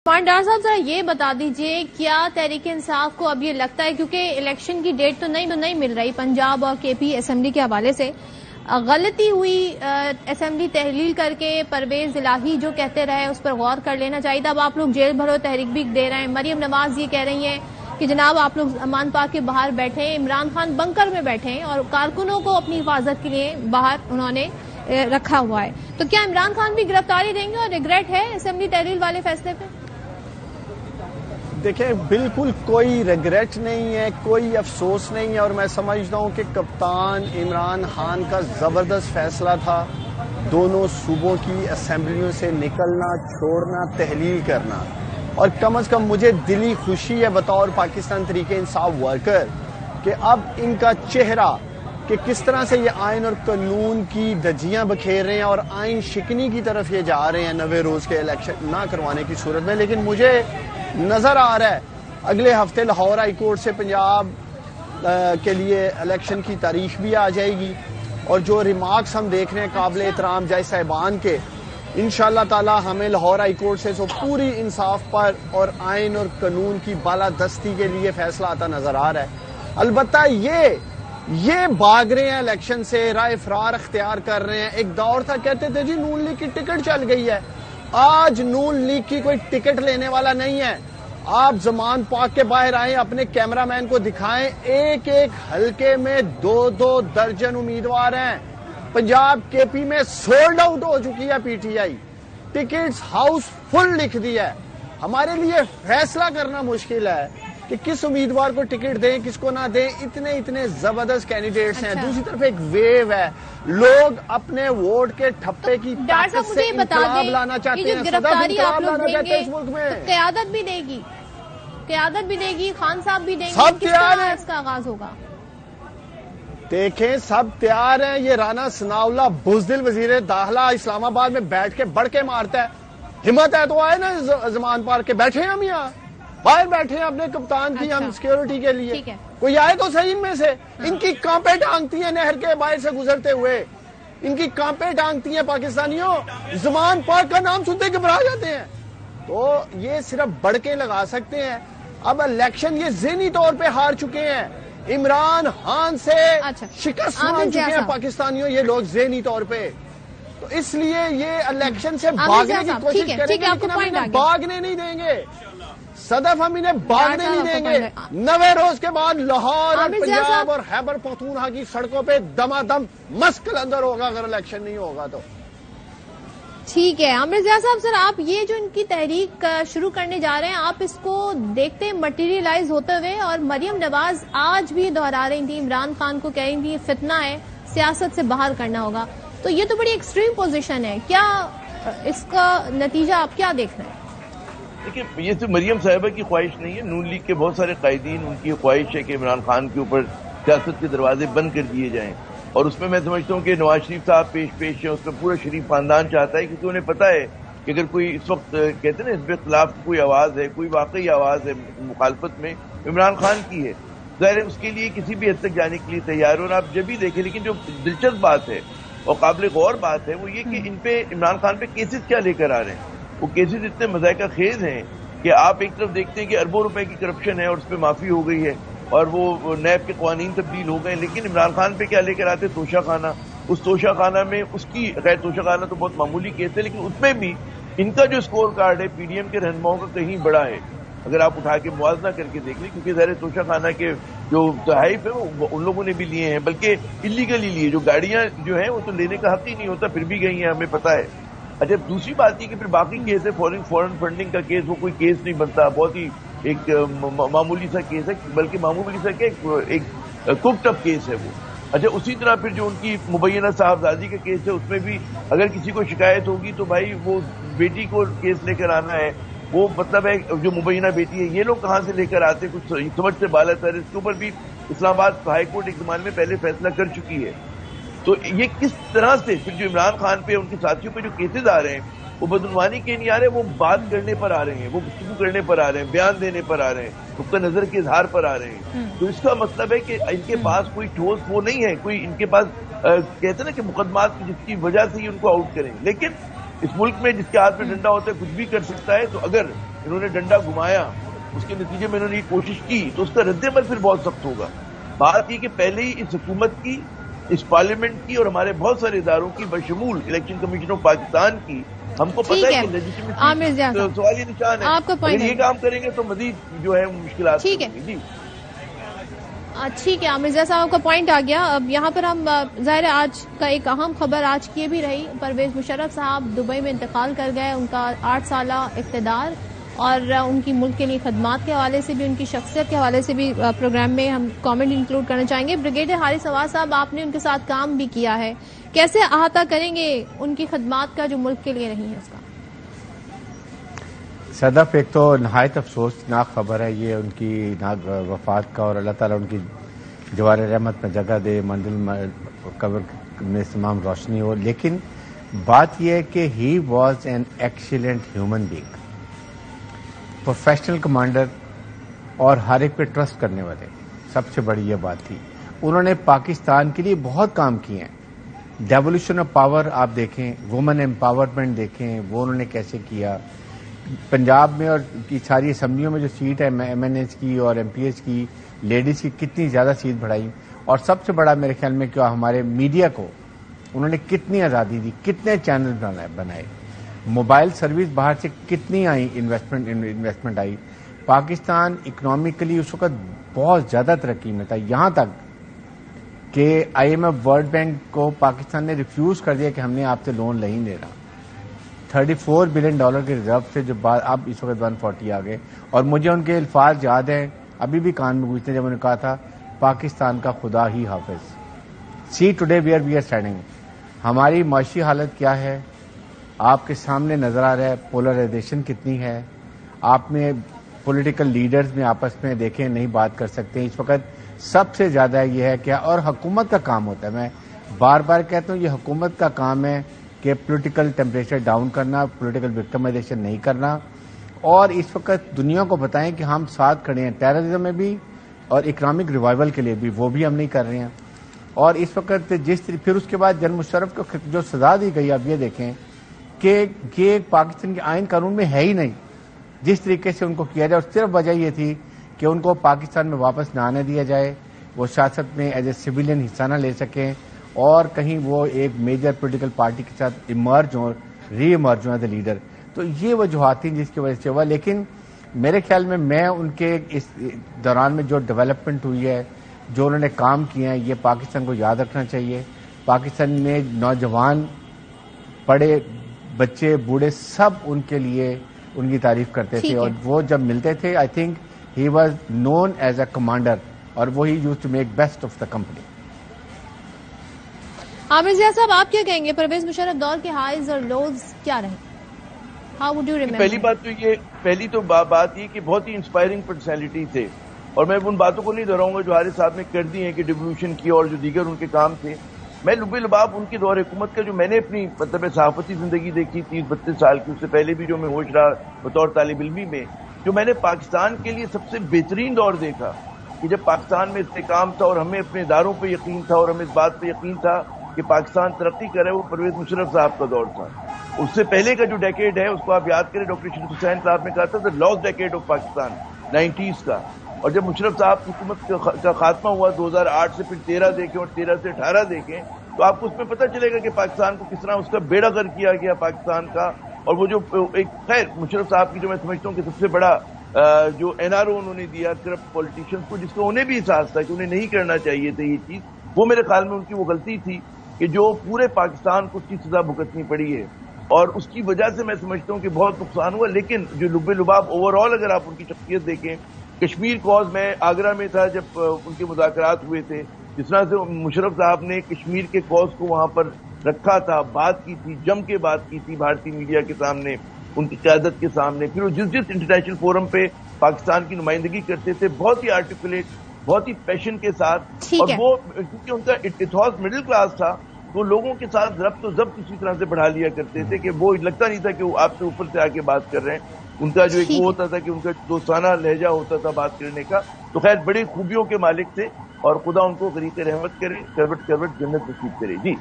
ڈار صاحب ذرا یہ بتا دیجئے کیا تحریک انصاف کو اب یہ لگتا ہے، کیونکہ الیکشن کی ڈیٹ تو نہیں مل رہی پنجاب اور کے پی اسمبلی کے حوالے سے، غلطی ہوئی اسمبلی تحلیل کر کے پرویز الہی جو کہتے رہے اس پر غور کر لینا چاہیے تھا۔ اب آپ لوگ جیل بھرو تحریک بھی دے رہے ہیں، مریم نواز یہ کہہ رہی ہیں کہ جناب آپ لوگ امان پارک کے باہر بیٹھے ہیں، عمران خان بنکر میں بیٹھے ہیں اور کارکنوں کو اپنی حفاظت کے لیے باہر انہوں نے رکھا ہوا ہے، تو کیا عمران خان بھی گرفتاری دیں گے اور ریگریٹ ہے اسمبلی تحلیل والے فیصلے پہ؟ دیکھیں بالکل کوئی ریگریٹ نہیں ہے، کوئی افسوس نہیں ہے، اور میں سمجھتا ہوں کہ کپتان عمران خان کا زبردست فیصلہ تھا دونوں صوبوں کی اسمبلیوں سے نکلنا، چھوڑنا، تحلیل کرنا، اور کم از کم مجھے دلی خوشی ہے بطور پاکستان تحریک انصاف ورکر کہ اب ان کا چہرہ کہ کس طرح سے یہ آئین اور قانون کی دھجیاں بکھیر رہے ہیں اور آئین شکنی کی طرف یہ جا رہے ہیں 90 روز کے الیکشن نہ کروانے کی صورت میں۔ لیکن مجھے نظر آ رہا ہے اگلے ہفتے لاہور ہائی کورٹ سے پنجاب کے لیے الیکشن کی تاریخ بھی آ جائے گی، اور جو ریمارکس ہم دیکھ رہے ہیں قابل احترام جج صاحبان کے، انشاءاللہ تعالی ہمیں لاہور ہائی کورٹ سے پوری انصاف پر اور آئین اور قانون کی بالادستی کے لیے فیصلہ آتا نظر آ رہا ہے۔ البتہ یہ بھاگ رہے ہیں الیکشن سے، رائے فرار اختیار کر رہے ہیں۔ ایک دور تھا کہتے تھے جی نون لیگ کی ٹکٹ چل گئی ہے، آج نون لیگ کی کوئی ٹکٹ لینے والا نہیں ہے۔ آپ زمان پاک کے باہر آئیں، اپنے کیمرہ مین کو دکھائیں، ایک حلقے میں 2 درجن امیدوار ہیں۔ پنجاب کے پی میں سولڈ آؤٹ ہو چکی ہے P T I, tickets house full لکھ دیا ہے۔ ہمارے لیے فیصلہ کرنا مشکل ہے کہ کس امیدوار کو ٹکٹ دیں کس کو نہ دیں، اتنے زبردست کینڈیڈیٹس ہیں۔ دوسری طرف ایک ویو ہے، لوگ اپنے ووٹ کے ٹھپے کی طاقت سے انقلاب لانا چاہتے ہیں، گرفتاری آپ لوگ دیں گے اس ملک میں، قیادت بھی دے گی، خان صاحب بھی دیں گے، سب تیار ہیں، اس کا آغاز ہوگا؟ دیکھیں سب تیار ہیں۔ یہ رانا ثناء اللہ بزدل وزیر داخلہ اسلام آباد میں بیٹھ کے بڑھ کے مارتا ہے، ہمت ہے تو آئے نا زمان پارک کے، بیٹھے ہیں ہم یہاں باہر بیٹھے ہیں اپنے کپتان کی ہم سیکیورٹی کے لیے، کوئی آئے تو صحیح ان میں سے۔ ان کی کانپیں ٹانگتی ہیں نہر کے باہر سے گزرتے ہوئے، ان کی کانپیں ٹانگتی ہیں پاکستانیوں، زمان پارک کا نام سنتے گھبرا جاتے ہیں۔ تو یہ صرف بڑکیں لگا سکتے ہیں۔ اب الیکشن یہ ذہنی طور پہ ہار چکے ہیں، عمران خان سے شکست مان چکے ہیں پاکستانیوں یہ لوگ ذہنی طور پہ، تو اس لیے یہ الیکشن سے بھاگنے کی کوشش کریں گے، لیکن ہم انہیں بھاگنے نہیں دیں گے صدف، ہم انہیں بھاگنے نہیں دیں گے۔ 90 روز کے بعد لاہور اور پنجاب اور خیبر پختونخوا کی سڑکوں پہ دما دم مسک اندر ہوگا اگر الیکشن نہیں ہوگا تو۔ ٹھیک ہے عامر ضیاء صاحب، سر آپ یہ جو ان کی تحریک شروع کرنے جا رہے ہیں آپ اس کو دیکھتے ہیں مٹیریلائز ہوتے ہوئے، اور مریم نواز آج بھی دہرا رہی تھی، عمران خان کو کہہ رہی تھی یہ فتنہ ہے، سیاست سے باہر کرنا ہوگا، تو یہ تو بڑی ایکسٹریم پوزیشن ہے، کیا اس کا نتیجہ آپ کیا دیکھ رہے ہیں؟ دیکھیں یہ تو مریم صاحبہ کی خواہش نہیں ہے، نون لیگ کے بہت سارے قائدین ان کی خواہش ہے کہ عمران خان کے اوپر سیاست کے دروازے بند کر دیے جائیں، اور اس میں سمجھتا ہوں کہ نواز شریف صاحب پیش ہیں، اس میں پورا شریف خاندان چاہتا ہے، کیونکہ انہیں پتا ہے کہ اگر کوئی اس وقت کہتے ہیں نا اس کے خلاف کوئی آواز ہے، کوئی واقعی آواز ہے مخالفت میں، عمران خان کی ہے، ظاہر ہے اس کے لیے کسی بھی حد تک جانے کے لیے تیار ہو، اور آپ جب بھی دیکھیں۔ لیکن جو دلچسپ بات ہے اور قابل غور بات ہے وہ یہ کہ ان پہ عمران خان پہ کیسز کیا لے کر آ رہے ہیں، وہ کیسز اتنے مذائقہ خیز ہیں کہ آپ ایک طرف دیکھتے ہیں کہ اربوں روپے کی کرپشن ہے اور اس پہ معافی ہو گئی ہے اور وہ نیب کے قوانین تبدیل ہو گئے، لیکن عمران خان پہ کیا لے کر آتے؟ توشہ خانہ، اس توشہ خانہ میں اس کی خیر توشہ خانہ تو بہت معمولی کیس ہے، لیکن اس میں بھی ان کا جو سکور کارڈ ہے پی ڈی ایم کے رہنماؤں کا کہیں بڑا ہے، اگر آپ اٹھا کے موازنہ کر کے دیکھ لیں، کیونکہ ظاہر توشہ خانہ کے جو تحائف ہیں وہ ان لوگوں نے بھی لیے ہیں، بلکہ اللیگلی لیے، جو گاڑیاں جو ہیں وہ تو لینے کا حق ہی نہیں ہوتا، پھر بھی گئی ہیں، ہمیں پتہ ہے۔ اچھا دوسری بات یہ کہ پھر باقی کیس ہے، فورن فنڈنگ کا کیس، وہ کوئی کیس نہیں بنتا، بہت ہی ایک معمولی سا کیس ہے، بلکہ معمولی سا کہ ایک کوکڈ اپ کیس ہے وہ۔ اچھا اسی طرح پھر جو ان کی مبینہ صاحبزادی کا کیس ہے، اس میں بھی اگر کسی کو شکایت ہوگی تو بھائی وہ بیٹی کو کیس لے کر آنا ہے، وہ مطلب ہے جو مبینہ بیٹی ہے یہ لوگ کہاں سے لے کر آتے، کچھ سمجھ سے بالا تر، اس کے اوپر بھی اسلام آباد ہائی کورٹ ایک زمانے میں پہلے فیصلہ کر چکی ہے۔ تو یہ کس طرح سے پھر جو عمران خان پہ ان کے ساتھیوں پہ جو کیسز آ رہے ہیں وہ بدعنوانی کے نہیں آ رہے، وہ بات کرنے پر آ رہے ہیں، وہ گفتگو کرنے پر آ رہے ہیں، بیان دینے پر آ رہے ہیں، نقطہ نظر کے اظہار پر آ رہے ہیں، تو اس کا مطلب ہے کہ ان کے پاس کوئی ٹھوس وہ نہیں ہے، کوئی ان کے پاس کہتے ہیں نا کہ مقدمات جس کی وجہ سے ہی ان کو آؤٹ کریں، لیکن اس ملک میں جس کے ہاتھ میں ڈنڈا ہوتا ہے کچھ بھی کر سکتا ہے، تو اگر انہوں نے ڈنڈا گھمایا، اس کے نتیجے میں انہوں نے یہ کوشش کی، تو اس کا رد عمل پھر بہت سخت ہوگا۔ بات یہ کہ پہلے ہی اس حکومت کی، اس پارلیمنٹ کی اور ہمارے بہت سارے اداروں کی بشمول الیکشن کمیشن آف پاکستان کی ہم کو پتہ ہے کہ لیجیٹمیسی سوالی نشان ہے، اگر یہ کام کریں گے تو مزید جو ہے مشکلات ٹھیک ہے ٹھیک ہے عامر زیاں صاحب کا پوائنٹ آ گیا۔ اب یہاں پر ہم ظاہر ہے آج کا ایک اہم خبر آج کی بھی رہی، پرویز مشرف صاحب دبئی میں انتقال کر گئے، ان کا 8 سالہ اقتدار اور ان کی ملک کے لیے خدمات کے حوالے سے بھی، ان کی شخصیت کے حوالے سے بھی پروگرام میں ہم کامنٹ انکلوڈ کرنا چاہیں گے۔ بریگیڈیئر حارث عواد صاحب، آپ نے ان کے ساتھ کام بھی کیا ہے، کیسے احاطہ کریں گے ان کی خدمات کا جو ملک کے لیے رہی ہے اس کا؟ صدف، ایک تو نہایت افسوسناک خبر ہے یہ ان کی وفات کا، اور اللہ تعالیٰ ان کی جوار رحمت میں جگہ دے، منزل قبر میں تمام روشنی ہو۔ لیکن بات یہ ہے کہ he was an excellent human being, professional commander اور ہر ایک پہ ٹرسٹ کرنے والے، سب سے بڑی یہ بات تھی۔ انہوں نے پاکستان کے لیے بہت کام کیے ہیں، ڈیولیوشن آف پاور آپ دیکھیں، وومن امپاورمنٹ دیکھیں، وہ انہوں نے کیسے کیا۔ پنجاب میں اور کی ساری اسمبلیوں میں جو سیٹ ہے ایم این ایز کی اور ایم پی ایز کی، لیڈیز کی کتنی زیادہ سیٹ بڑھائی، اور سب سے بڑا میرے خیال میں کہ ہمارے میڈیا کو انہوں نے کتنی آزادی دی، کتنے چینل بنائے، موبائل سروس باہر سے کتنی آئی، انویسٹمنٹ آئی۔ پاکستان اکنامکلی اس وقت بہت زیادہ ترقی میں تھا، یہاں تک کہ I M F world bank کو پاکستان نے ریفیوز کر دیا کہ ہم نے آپ سے لون نہیں لینا۔ $34 بلین کے ریزرو سے جو بعد اب اس وقت 140 آ گئے، اور مجھے ان کے الفاظ یاد ہیں، ابھی بھی کان میں گونجتے ہیں جب انہوں نے کہا تھا پاکستان کا خدا ہی حافظ۔ See today where we are standing, ہماری معاشی حالت کیا ہے آپ کے سامنے نظر آ رہا ہے، پولرائزیشن کتنی ہے، آپ میں پولیٹیکل لیڈرز میں آپس میں دیکھیں نہیں بات کر سکتے اس وقت۔ سب سے زیادہ یہ ہے کہ اور حکومت کا کام ہوتا ہے، میں بار بار کہتا ہوں یہ حکومت کا کام ہے کہ پولیٹیکل ٹیمپریچر ڈاؤن کرنا، پولیٹیکل وکٹمائزیشن نہیں کرنا، اور اس وقت دنیا کو بتائیں کہ ہم ساتھ کھڑے ہیں ٹیررزم میں بھی اور اکنامک ریوائول کے لیے بھی، وہ بھی ہم نہیں کر رہے ہیں۔ اور اس وقت پھر اس کے بعد جنرل مشرف کو جو سزا دی گئی، اب یہ دیکھیں کہ یہ پاکستان کے آئین قانون میں ہے ہی نہیں جس طریقے سے ان کو کیا جائے، اور صرف وجہ یہ تھی کہ ان کو پاکستان میں واپس نہ آنے دیا جائے، وہ سیاست میں ایز اے سویلین حصہ نہ لے سکیں، اور کہیں وہ ایک میجر پولیٹیکل پارٹی کے ساتھ ایمرج ہوں، ری ایمرج ہوں ایز اے لیڈر۔ تو یہ وجوہات تھیں جس کی وجہ سے ہوا۔ لیکن میرے خیال میں ان کے اس دوران میں جو ڈیولپمنٹ ہوئی ہے، جو انہوں نے کام کیے ہیں، یہ پاکستان کو یاد رکھنا چاہیے۔ پاکستان میں نوجوان، بڑے، بچے، بوڑھے سب ان کے لیے ان کی تعریف کرتے تھے، اور وہ جب ملتے تھے I think he was known as a commander, اور وہی use to make best of the company. Amir Zia sahab, آپ کیا کہیں گے پرویز مشرف دور کے ہائیز اور لوز کیا رہے؟ How would you remember? پہلی تو بات یہ کہ بہت ہی انسپائرنگ پرسنالٹی تھے، اور میں ان باتوں کو نہیں دہراؤں گا جو حارث صاحب نے کر دی ہیں کہ ڈیولیوشن کی اور جو دیگر ان کے کام تھے۔ میں لب لباب ان کے دور حکومت کا جو میں نے اپنی صحافتی زندگی دیکھی 30-32 سال کی، اس سے پہلے بھی جو میں ہوش رہا بطور طالب علمی میں، جو میں نے پاکستان کے لیے سب سے بہترین دور دیکھا کہ جب پاکستان میں استحکام تھا اور ہمیں اپنے اداروں پہ یقین تھا اور ہمیں اس بات پہ یقین تھا کہ پاکستان ترقی کرے، وہ پرویز مشرف صاحب کا دور تھا۔ اس سے پہلے کا جو ڈیکیڈ ہے اس کو آپ یاد کریں، ڈاکٹر شریف حسین صاحب نے کہا تھا the last decade of Pakistan 90s کا، اور جب مشرف صاحب کی حکومت کا خاتمہ ہوا 2008 سے، پھر 13 دیکھیں اور 13 سے 18 دیکھیں، تو آپ کو اس میں پتہ چلے گا کہ پاکستان کو کس طرح اس کا بیڑا غرق کیا گیا پاکستان کا۔ اور وہ جو ایک خیر مشرف صاحب کی جو میں سمجھتا ہوں کہ سب سے بڑا جو این آر او انہوں نے دیا کرپٹ پولیٹیشینز کو، جس کو انہیں بھی احساس تھا کہ انہیں نہیں کرنا چاہیے تھا یہ چیز، وہ میرے خیال میں ان کی وہ غلطی تھی کہ جو پورے پاکستان کو اس کی سزا بھگتنی پڑی ہے، اور اس کی وجہ سے میں سمجھتا ہوں کہ بہت نقصان ہوا۔ لیکن جو لب لباب اوور آل اگر آپ ان کی شخصیت دیکھیں، کشمیر کاز، میں آگرہ میں تھا جب ان کے مذاکرات ہوئے تھے، جس طرح سے مشرف صاحب نے کشمیر کے کاز کو وہاں پر رکھا تھا، بات کی تھی، جم کے بات کی تھی بھارتی میڈیا کے سامنے، ان کی قیادت کے سامنے، پھر وہ جس انٹرنیشنل فورم پہ پاکستان کی نمائندگی کرتے تھے بہت ہی آرٹیکولیٹ، بہت ہی پیشن کے ساتھ، اور وہ کیونکہ ان کا اتحاد مڈل کلاس تھا، وہ لوگوں کے ساتھ ربط و ضبط اسی طرح سے بڑھا لیا کرتے تھے کہ وہ لگتا نہیں تھا کہ وہ آپ سے اوپر سے آ کے بات کر رہے ہیں۔ ان کا جو ایک وہ ہوتا تھا کہ ان کا دوستانہ لہجہ ہوتا تھا بات کرنے کا۔ تو خیر بڑی خوبیوں کے مالک تھے، اور خدا ان کو غریق رحمت کرے، کروٹ کروٹ جنت نصیب کرے۔ جی